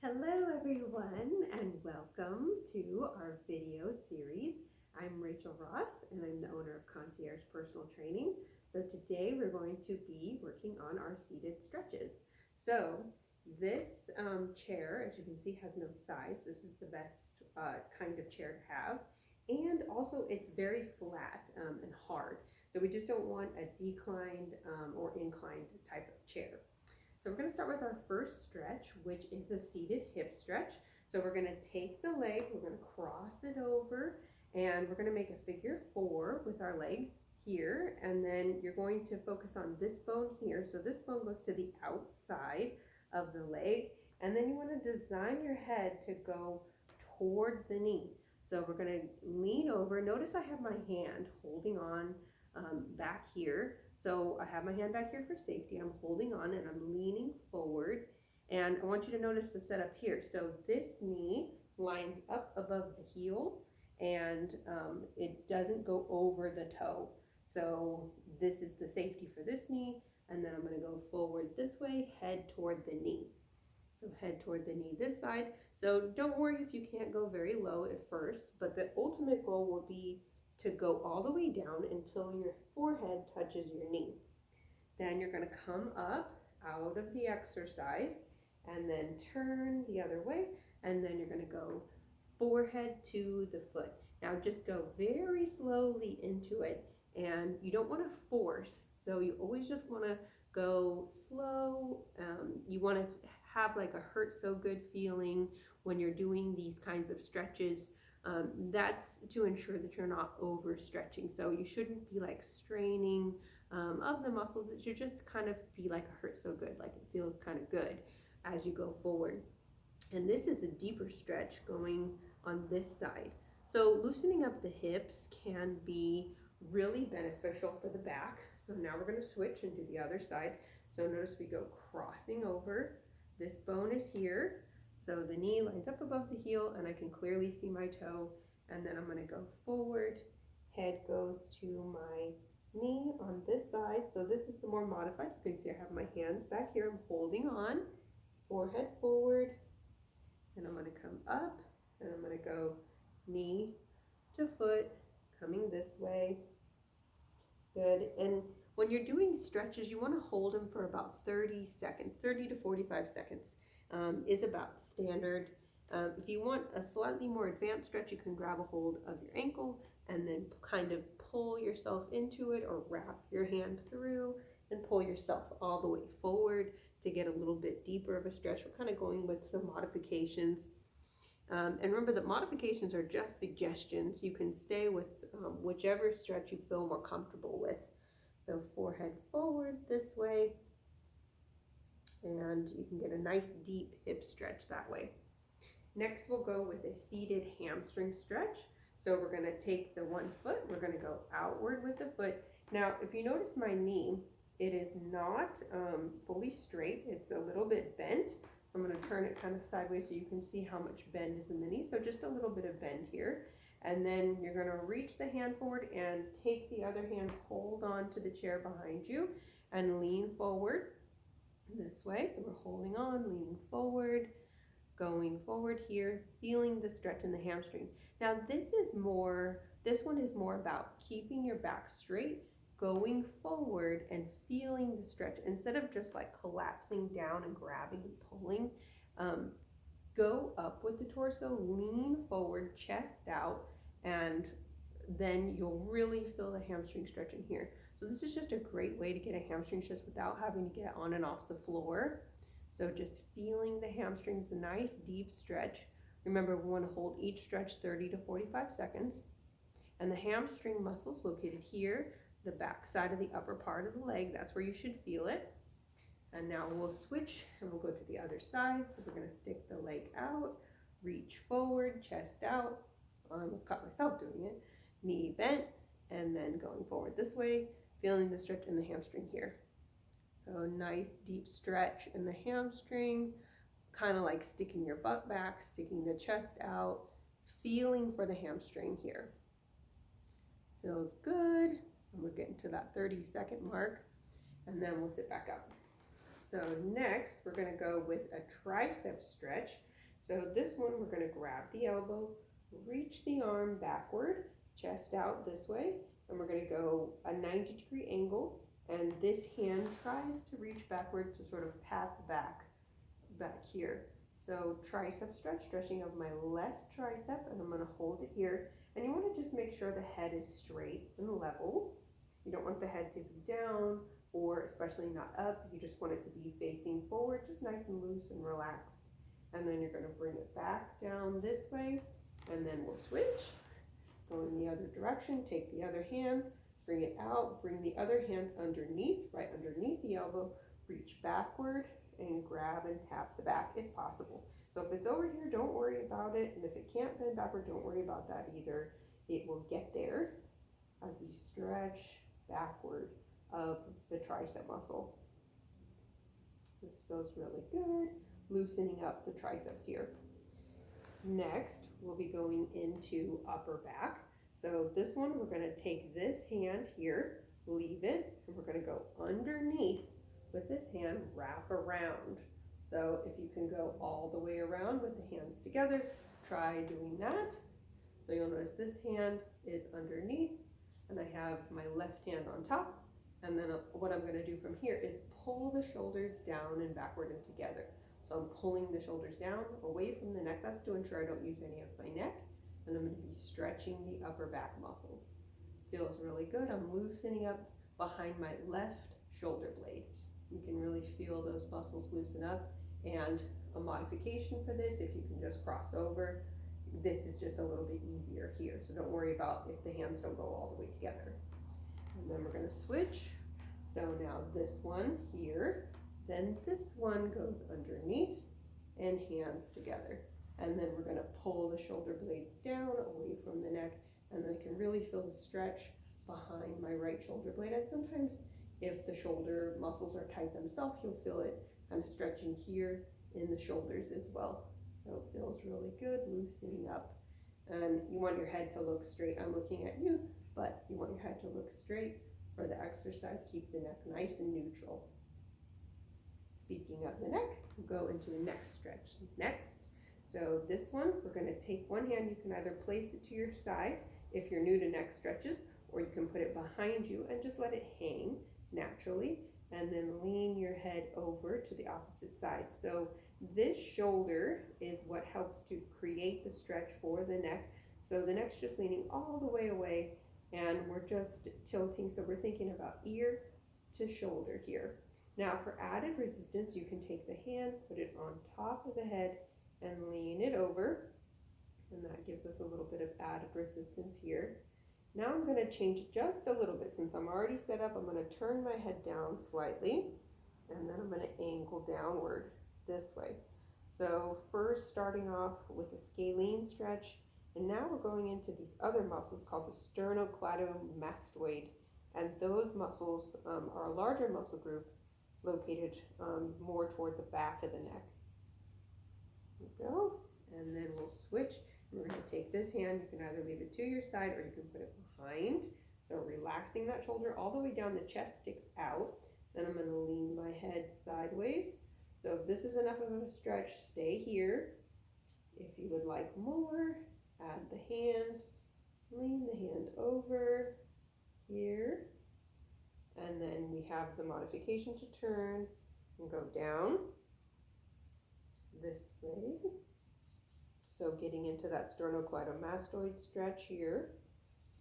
Hello everyone and welcome to our video series. I'm Rachel Ross and I'm the owner of Concierge Personal Training. So today we're going to be working on our seated stretches. So this chair, as you can see, has no sides. This is the best kind of chair to have. And also it's very flat and hard. So we just don't want a declined or inclined type of chair. So we're going to start with our first stretch, which is a seated hip stretch. So we're going to take the leg, we're going to cross it over, and we're going to make a figure 4 with our legs here. And then you're going to focus on this bone here. So this bone goes to the outside of the leg. And then you want to design your head to go toward the knee. So we're going to lean over. Notice I have my hand holding on back here. So I have my hand back here for safety. I'm holding on and I'm leaning forward. And I want you to notice the setup here. So this knee lines up above the heel and it doesn't go over the toe. So this is the safety for this knee. And then I'm going to go forward this way, head toward the knee. So head toward the knee this side. So don't worry if you can't go very low at first, but the ultimate goal will be to go all the way down until your forehead touches your knee. Then you're going to come up out of the exercise and then turn the other way, and then you're going to go forehead to the foot. Now just go very slowly into it, and you don't want to force, so you always just want to go slow. You want to have like a hurt so good feeling when you're doing these kinds of stretches. That's to ensure that you're not overstretching. So you shouldn't be like straining of the muscles. It should just kind of be like a hurt so good, like it feels kind of good as you go forward. And this is a deeper stretch going on this side. So loosening up the hips can be really beneficial for the back. So now we're going to switch and do the other side. So notice we go crossing over. This bone is here. So the knee lines up above the heel and I can clearly see my toe. And then I'm going to go forward. Head goes to my knee on this side. So this is the more modified. You can see I have my hands back here. I'm holding on. Forehead forward. And I'm going to come up and I'm going to go knee to foot, coming this way. Good. And when you're doing stretches, you want to hold them for about 30 seconds, 30 to 45 seconds is about standard. If you want a slightly more advanced stretch, you can grab a hold of your ankle and then kind of pull yourself into it, or wrap your hand through and pull yourself all the way forward to get a little bit deeper of a stretch. We're kind of going with some modifications. And remember that modifications are just suggestions. You can stay with whichever stretch you feel more comfortable with. So forehead forward this way, and you can get a nice deep hip stretch that way. Next, we'll go with a seated hamstring stretch. So we're going to take the one foot, we're going to go outward with the foot. Now, if you notice my knee, it is not fully straight. It's a little bit bent. I'm going to turn it kind of sideways so you can see how much bend is in the knee. So just a little bit of bend here. And then you're going to reach the hand forward and take the other hand, hold on to the chair behind you and lean forward this way. So we're holding on, leaning forward, going forward here, feeling the stretch in the hamstring. Now this one is more about keeping your back straight, going forward and feeling the stretch instead of just like collapsing down and grabbing and pulling. Go up with the torso, lean forward, chest out, and then you'll really feel the hamstring stretching here. So this is just a great way to get a hamstring stretch without having to get on and off the floor. So just feeling the hamstrings, a nice deep stretch. Remember, we want to hold each stretch 30 to 45 seconds. And the hamstring muscles located here, the back side of the upper part of the leg, that's where you should feel it. And now we'll switch and we'll go to the other side. So we're going to stick the leg out, reach forward, chest out. I almost caught myself doing it. Knee bent, and then going forward this way, feeling the stretch in the hamstring here. So nice deep stretch in the hamstring, kind of like sticking your butt back, sticking the chest out, feeling for the hamstring here. Feels good. And we're getting to that 30-second mark, and then we'll sit back up. So next, we're going to go with a tricep stretch. So this one, we're going to grab the elbow, reach the arm backward, chest out this way, and we're going to go a 90-degree angle, and this hand tries to reach backward to sort of path back here. So tricep stretch, stretching of my left tricep, and I'm going to hold it here. And you want to just make sure the head is straight and level. You don't want the head to be down or especially not up. You just want it to be facing forward, just nice and loose and relaxed. And then you're going to bring it back down this way, and then we'll switch, go in the other direction, take the other hand, bring it out, bring the other hand underneath, right underneath the elbow, reach backward and grab and tap the back if possible. So if it's over here, don't worry about it. And if it can't bend backward, don't worry about that either. It will get there as we stretch backward of the tricep muscle. This feels really good, loosening up the triceps here. Next, we'll be going into upper back. So this one, we're going to take this hand here, leave it, and we're going to go underneath with this hand, wrap around. So if you can go all the way around with the hands together, try doing that. So you'll notice this hand is underneath, and I have my left hand on top. And then what I'm going to do from here is pull the shoulders down and backward and together. So I'm pulling the shoulders down away from the neck. That's to ensure I don't use any of my neck. And I'm going to be stretching the upper back muscles. Feels really good. I'm loosening up behind my left shoulder blade. You can really feel those muscles loosen up. And a modification for this, if you can just cross over, this is just a little bit easier here. So don't worry about if the hands don't go all the way together. And then we're going to switch. So now this one here, then this one goes underneath and hands together. And then we're going to pull the shoulder blades down away from the neck, and then I can really feel the stretch behind my right shoulder blade. And sometimes if the shoulder muscles are tight themselves, you'll feel it kind of stretching here in the shoulders as well. So it feels really good, loosening up. And you want your head to look straight. I'm looking at you, but you want your head to look straight for the exercise. Keep the neck nice and neutral. Speaking of the neck, we'll go into a neck stretch next. So this one, we're going to take one hand. You can either place it to your side if you're new to neck stretches, or you can put it behind you and just let it hang naturally, and then lean your head over to the opposite side. So this shoulder is what helps to create the stretch for the neck. So the neck's just leaning all the way away, and we're just tilting. So we're thinking about ear to shoulder here. Now for added resistance, you can take the hand, put it on top of the head, and lean it over. And that gives us a little bit of added resistance here. Now I'm going to change it just a little bit. Since I'm already set up, I'm going to turn my head down slightly, and then I'm going to angle downward this way. So first starting off with a scalene stretch, and now we're going into these other muscles called the sternocleidomastoid, and those muscles are a larger muscle group located more toward the back of the neck. There we go, and then we'll switch. We're going to take this hand. You can either leave it to your side or you can put it behind. So relaxing that shoulder all the way down, the chest sticks out. Then I'm going to lean my head sideways. So if this is enough of a stretch, stay here. If you would like more, add the hand, lean the hand over here. And then we have the modification to turn and go down this way. So getting into that sternocleidomastoid stretch here,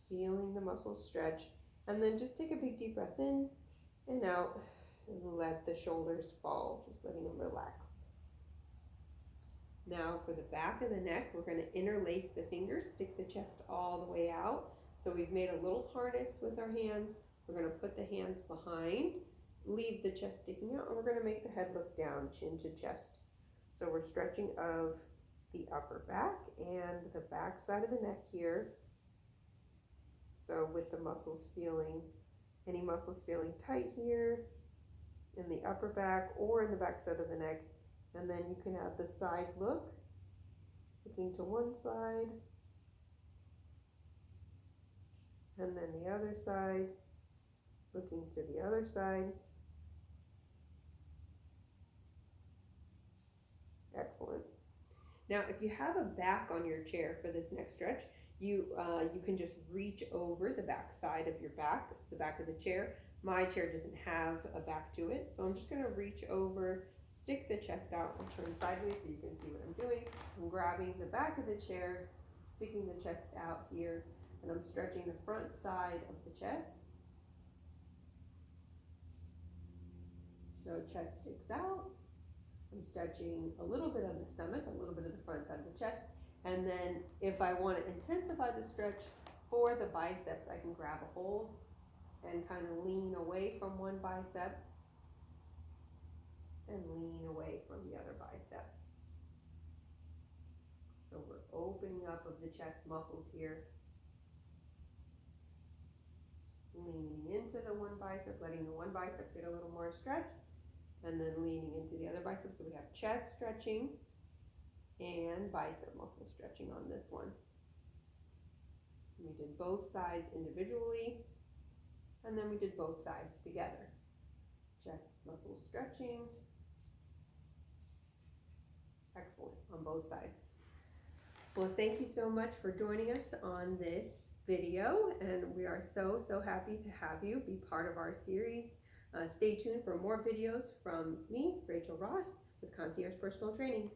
feeling the muscles stretch, and then just take a big deep breath in and out and let the shoulders fall, just letting them relax. Now for the back of the neck, we're going to interlace the fingers, stick the chest all the way out. So we've made a little harness with our hands. We're going to put the hands behind, leave the chest sticking out, and we're going to make the head look down, chin to chest. So we're stretching of the upper back and the back side of the neck here. So with the muscles feeling, any muscles feeling tight here in the upper back or in the back side of the neck. And then you can have the side look, looking to one side, and then the other side, looking to the other side. Excellent. Now, if you have a back on your chair for this next stretch, you can just reach over the back side of your back, the back of the chair. My chair doesn't have a back to it, so I'm just gonna reach over, stick the chest out, and turn sideways so you can see what I'm doing. I'm grabbing the back of the chair, sticking the chest out here, and I'm stretching the front side of the chest. So chest sticks out. I'm stretching a little bit of the stomach, a little bit of the front side of the chest, and then if I want to intensify the stretch for the biceps, I can grab a hold and kind of lean away from one bicep and lean away from the other bicep. So we're opening up of the chest muscles here, leaning into the one bicep, letting the one bicep get a little more stretch, and then leaning into the other bicep. So we have chest stretching and bicep muscle stretching on this one. We did both sides individually, and then we did both sides together. Chest muscle stretching. Excellent on both sides. Well, thank you so much for joining us on this video, and we are so happy to have you be part of our series. Stay tuned for more videos from me, Rachel Ross, with Concierge Personal Training.